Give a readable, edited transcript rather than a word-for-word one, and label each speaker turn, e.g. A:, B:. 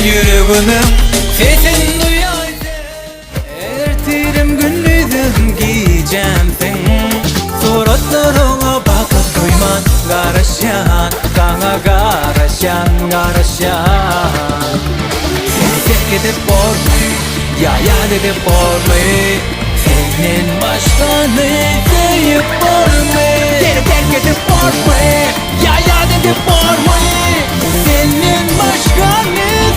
A: yüreğinin sesini duyaydı. Ertirim günlüydüm giyeceğim sen. Suratlarına bakıp duyman karışan, kana karışan, karışan. Seni terk edip bormayı, ya dedip bormayı, senin başka ne deyip bormayı. Seni terk edip bormayı, ya dedip bormayı, senin başka ne